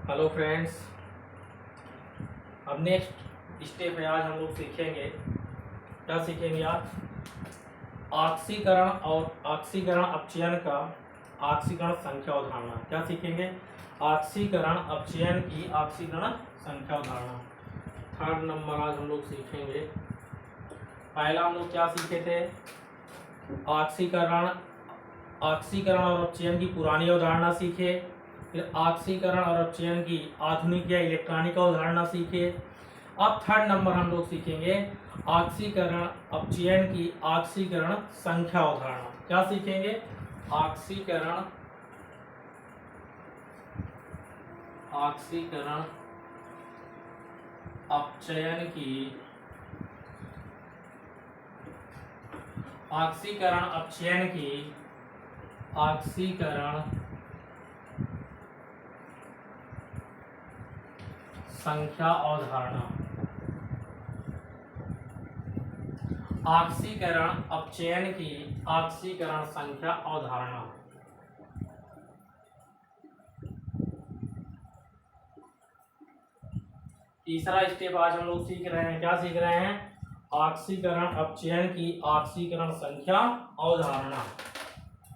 Hello friends, अब next step है। आज हम लोग सीखेंगे, क्या सीखेंगे आज? ऑक्सीकरण और ऑक्सीकरण अपचयन का ऑक्सीकरण संख्या अवधारणा। क्या सीखेंगे? ऑक्सीकरण अपचयन की ऑक्सीकरण संख्या अवधारणा। थर्ड नंबर आज हम लोग सीखेंगे। पहला हम लोग क्या सीखे थे? ऑक्सीकरण और अपचयन की पुरानी अवधारणा सीखे। फिर ऑक्सीकरण और अपचयन की आधुनिक या इलेक्ट्रॉनिक अवधारणा सीखे। अब थर्ड नंबर हम लोग सीखेंगे ऑक्सीकरण अपचयन की ऑक्सीकरण संख्या अवधारणा। क्या सीखेंगे? ऑक्सीकरण अपचयन की ऑक्सीकरण संख्या अवधारणा। ऑक्सीकरण अपचयन की ऑक्सीकरण संख्या अवधारणा। तीसरा स्टेप आज हम लोग सीख रहे हैं। क्या सीख रहे हैं? ऑक्सीकरण अपचयन की ऑक्सीकरण संख्या अवधारणा।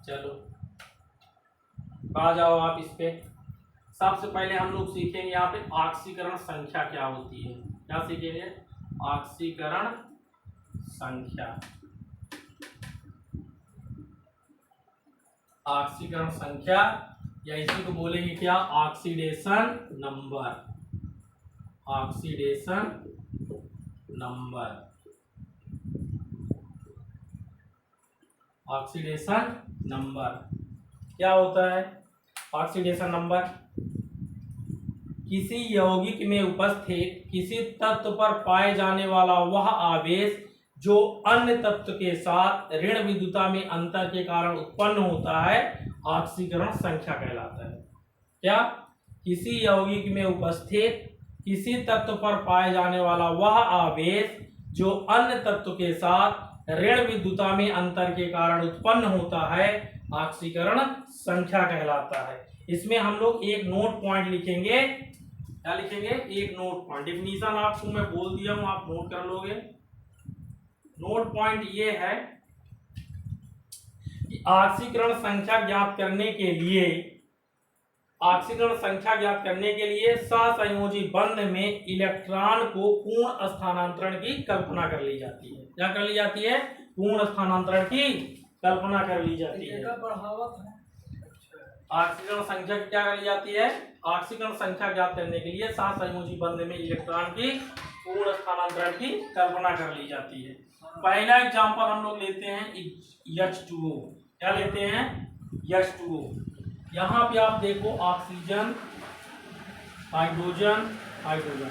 चलो आ जाओ आप इस पे। सबसे पहले हम लोग सीखेंगे यहाँ पे ऑक्सीकरण संख्या क्या होती है। क्या सीखेंगे? ऑक्सीकरण संख्या। ऑक्सीकरण संख्या या इसी को बोलेंगे क्या? Oxidation number. Oxidation number. Oxidation number क्या होता है? ऑक्सीडेशन नंबर किसी यौगिक में उपस्थित किसी तत्व पर पाए जाने वाला वह आवेश जो अन्य तत्व के साथ ऋण विद्युता में अंतर के कारण उत्पन्न होता है, ऑक्सीकरण संख्या कहलाता है। क्या? किसी यौगिक में उपस्थित किसी तत्व पर पाए जाने वाला वह आवेश जो अन्य तत्व के साथ ऋण विद्युता में अंतर के कारण उत्पन्न होता है, ऑक्सीकरण संख्या कहलाता है। इसमें हम लोग एक नोट पॉइंट लिखेंगे। क्या लिखेंगे? एक नोट पॉइंट। डिफिनीशन आपको मैं बोल दिया हूं, आप नोट कर लोगे। नोट पॉइंट ये है कि ऑक्सीकरण संख्या ज्ञात करने के लिए सहसंयोजी बंध में इलेक्ट्रॉन को पूर्ण स्थानांतरण की कल्पना कर ली जाती है। क्या कर ली जाती है? पूर्ण स्थानांतरण की कल्पना कर ली जाती है। ऑक्सीकरण संख्या क्या कर ली जाती है? ऑक्सीकरण संख्या ज्ञात करने के लिए सहसंयोजी बंध में इलेक्ट्रॉन की पूर्ण स्थानांतरण की कल्पना कर ली जाती है। पहला एग्जांपल हम लोग लेते हैं H2O। क्या लेते हैं? H2O। यहाँ पे आप देखो ऑक्सीजन, हाइड्रोजन, हाइड्रोजन।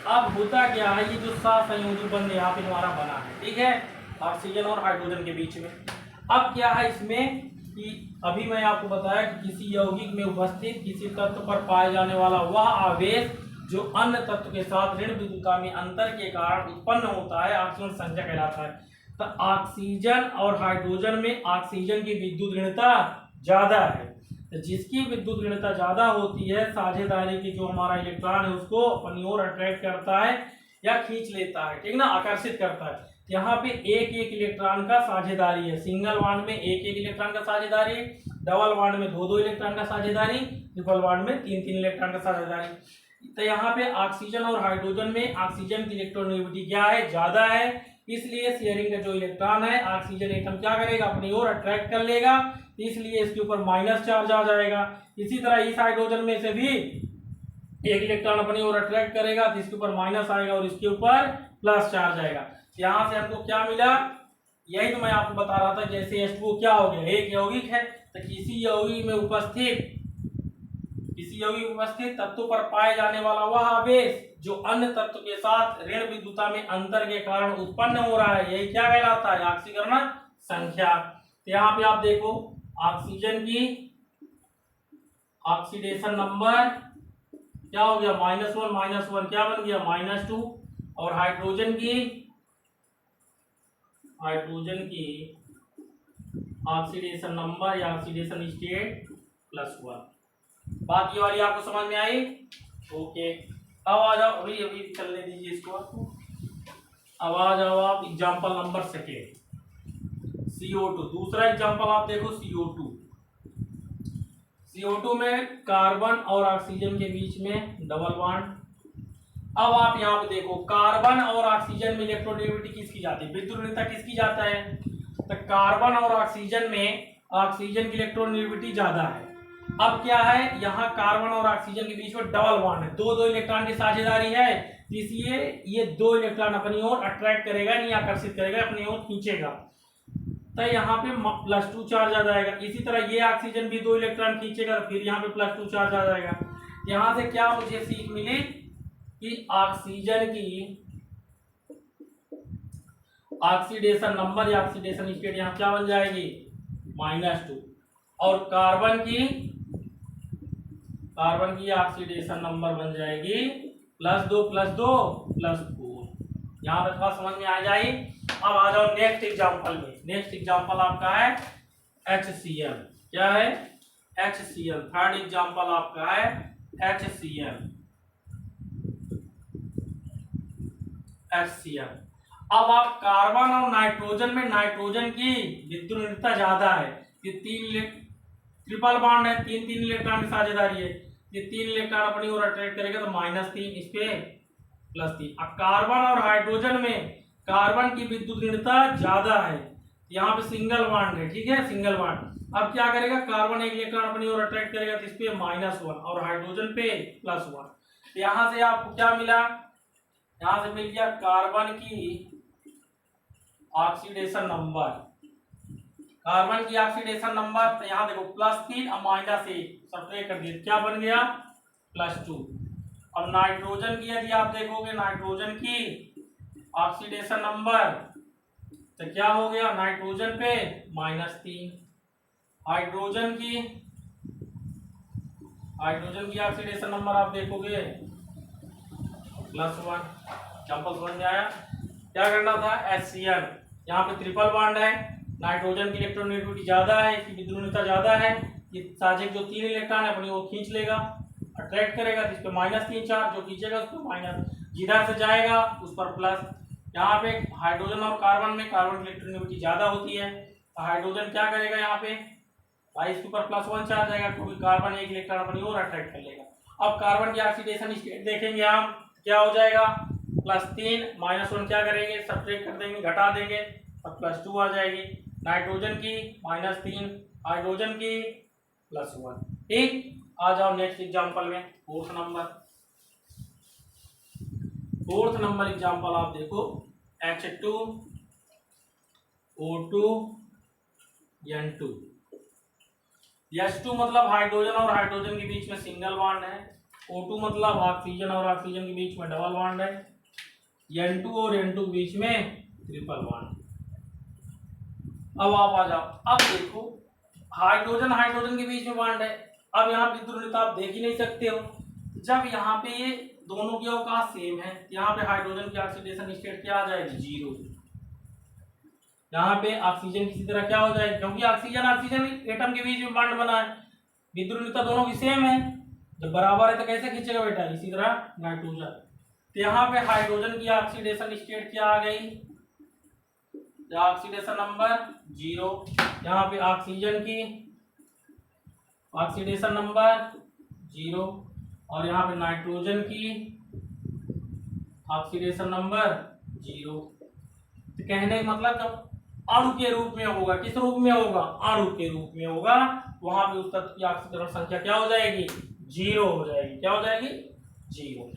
अब होता क्या है, ये जो सहसंयोजी बंध यहाँ पे हमारा बना है, ठीक है, ऑक्सीजन और हाइड्रोजन के बीच में। अब क्या है इसमें कि अभी मैं आपको बताया कि किसी यौगिक में उपस्थित किसी तत्व पर पाए जाने वाला वह आवेश जो अन्य तत्व के साथ ऋण विद्युता में अंतर के कारण उत्पन्न होता है, ऑक्सीकरण संख्या कहलाता है। तो ऑक्सीजन और हाइड्रोजन में ऑक्सीजन की विद्युत ऋणता ज्यादा है। तो जिसकी विद्युत ऋणता ज्यादा होती है, साझेदारी की जो हमारा इलेक्ट्रॉन है उसको अपनी ओर अट्रैक्ट करता है या खींच लेता है, ठीक ना, आकर्षित करता है। यहाँ पे एक एक इलेक्ट्रॉन का साझेदारी है। सिंगल बॉन्ड में एक एक इलेक्ट्रॉन का साझेदारी, डबल बॉन्ड में दो दो इलेक्ट्रॉन का साझेदारी, ट्रिपल बॉन्ड में तीन तीन इलेक्ट्रॉन का साझेदारी। तो यहाँ पे ऑक्सीजन और हाइड्रोजन में ऑक्सीजन की इलेक्ट्रोनेगेटिविटी क्या है? ज्यादा है। इसलिए शेयरिंग का जो इलेक्ट्रॉन है ऑक्सीजन एटम क्या करेगा? अपनी ओर अट्रैक्ट कर लेगा, इसलिए इसके ऊपर माइनस चार्ज आ जाएगा। इसी तरह इस हाइड्रोजन में से भी एक इलेक्ट्रॉन अपनी ओर अट्रैक्ट करेगा तो इसके ऊपर माइनस आएगा और इसके ऊपर प्लस चार्ज आएगा। यहाँ से हमको क्या मिला? यही तो मैं आपको बता रहा था। जैसे H2O क्या हो गया? एक यौगिक है, तो किसी यौगिक में उपस्थित तत्व पर पाए जाने वाला वह आवेश जो अन्य तत्व के साथ ऋण विद्युता में अंतर के कारण उत्पन्न हो रहा है, यही क्या कहलाता है? ऑक्सीकरण संख्या। तो यहाँ पे आप देखो ऑक्सीजन की ऑक्सीडेशन नंबर क्या हो गया? -1 क्या बन गया? -2। और हाइड्रोजन की ऑक्सीडेशन नंबर या ऑक्सीडेशन स्टेट +1। बात ये वाली आपको समझ में आई? ओके, अब आ जाओ, अभी अभी चलने दीजिए इसको आपको। अब आ जाओ आप एग्जाम्पल नंबर सेकेंड, CO2। दूसरा एग्जाम्पल आप देखो CO2। CO2 में कार्बन और ऑक्सीजन के बीच में डबल बॉन्ड। अब आप यहाँ पे देखो, कार्बन और ऑक्सीजन में इलेक्ट्रोनेगेटिविटी किसकी जाती है, विद्युत ऋणता किसकी जाता है? तो कार्बन और ऑक्सीजन में ऑक्सीजन की इलेक्ट्रोनेगेटिविटी ज्यादा है। अब क्या है, यहाँ कार्बन और ऑक्सीजन के बीच में डबल बॉन्ड है, दो दो इलेक्ट्रॉन की साझेदारी है, इसलिए ये दो इलेक्ट्रॉन अपनी ओर अट्रैक्ट करेगा, नहीं आकर्षित करेगा, अपनी ओर खींचेगा, तो यहाँ पे +2 चार्ज आ जाएगा। इसी तरह ये ऑक्सीजन भी दो इलेक्ट्रॉन खींचेगा, फिर यहाँ पे +2 चार्ज आ जाएगा। यहाँ से क्या मुझे सीख मिली कि ऑक्सीजन की ऑक्सीडेशन नंबर या ऑक्सीडेशन स्टेट यहाँ क्या बन जाएगी, -2, और कार्बन की ऑक्सीडेशन नंबर बन जाएगी +2 +2 +4। यहाँ तक बात समझ में आ जाए। अब आ जाओ नेक्स्ट एग्जांपल में। नेक्स्ट एग्जांपल आपका है HCl। क्या है, HCl। थर्ड एग्जांपल आपका है HCl। अब आप कार्बन और नाइट्रोजन में, नाइट्रोजन की विद्युत ऋणता ज्यादा है, ये ट्रिपल बॉन्ड है, तीन इलेक्ट्रॉन की साझेदारी है, ये 3 इलेक्ट्रॉन अपनी ओर अट्रैक्ट करेगा तो -3, इस पे +3। अब कार्बन और हाइड्रोजन में कार्बन की विद्युत ऋणता ज्यादा है, यहाँ पे सिंगल बॉन्ड है, ठीक है, सिंगल बॉन्ड। अब क्या करेगा, कार्बन एक इलेक्ट्रॉन अपनी ओर अट्रैक्ट करेगा तो इस पे -1 और हाइड्रोजन पे +1। यहाँ से आपको क्या मिला, यहाँ से मिल गया कार्बन की ऑक्सीडेशन नंबर, कार्बन की ऑक्सीडेशन नंबर। तो यहाँ देखो +3 और -1 सब्ट्रैक्ट कर दिए, क्या बन गया, +2। और नाइट्रोजन की यदि आप देखोगे, नाइट्रोजन की ऑक्सीडेशन नंबर तो क्या हो गया, नाइट्रोजन पे -3, हाइड्रोजन की ऑक्सीडेशन नंबर आप देखोगे +1। एग्जाम्पल समझ में आया? क्या करना था, HCl, यहाँ पे ट्रिपल बॉन्ड है, नाइट्रोजन की इलेक्ट्रोनेगेटिविटी ज्यादा है, इसकी विद्युत ऋणता ज्यादा है, ये साझे जो 3 इलेक्ट्रॉन है अपनी ओर खींच लेगा, अट्रैक्ट करेगा, तो इस पे -3 चार्ज, जो खींचेगा उस पर माइनस, जिधर से जाएगा उस पर प्लस। यहाँ पे हाइड्रोजन और कार्बन में कार्बन की इलेक्ट्रोनेगेटिविटी ज्यादा होती है, तो हाइड्रोजन क्या करेगा, यहाँ पे भाई इसके ऊपर +1 चार्ज आएगा, क्योंकि कार्बन एक इलेक्ट्रॉन अपनी ओर अट्रैक्ट कर लेगा। अब कार्बन की ऑक्सीडेशन स्टेट देखेंगे हम, क्या हो जाएगा, +3 -1 क्या करेंगे, सब्ट्रैक्ट कर देंगे, घटा देंगे, और +2 आ जाएगी। नाइट्रोजन की -3, हाइड्रोजन की +1। ठीक, आ जाओ नेक्स्ट एग्जांपल में, फोर्थ नंबर एग्जांपल आप देखो, H2O2 N2। H2 मतलब हाइड्रोजन और हाइड्रोजन के बीच में सिंगल बॉन्ड है, O2 मतलब ऑक्सीजन और ऑक्सीजन के बीच में डबल बॉन्ड है, N2 और N2 के बीच में ट्रिपल बॉन्ड। अब आप आ जाओ, अब देखो हाइड्रोजन के बीच में बॉन्ड है। अब यहाँ विद्युत ऋणता आप देख ही नहीं सकते हो, जब यहाँ पे ये दोनों की अवकाश सेम है, यहाँ पे हाइड्रोजन की ऑक्सीडेशन स्टेट क्या आ जाएगी, 0। यहाँ पे ऑक्सीजन की तरह क्या हो जाएगी, क्योंकि ऑक्सीजन एटम के बीच में बॉन्ड बना है, विद्युत ऋणता दोनों की सेम है, जब बराबर है तो कैसे खींचेगा बेटा, इसी तरह नाइट्रोजन। तो यहाँ पे हाइड्रोजन की ऑक्सीडेशन स्टेट क्या आ गई, ऑक्सीडेशन नंबर 0। यहाँ पे ऑक्सीजन की ऑक्सीडेशन नंबर 0, और यहाँ पे नाइट्रोजन की ऑक्सीडेशन नंबर 0। तो कहने का मतलब जब अणु के रूप में होगा, किस रूप में होगा, अणु के रूप में होगा, वहां पे उस तत्व की ऑक्सीकरण संख्या क्या हो जाएगी, 0 हो जाएगी। क्या हो जाएगी, 0।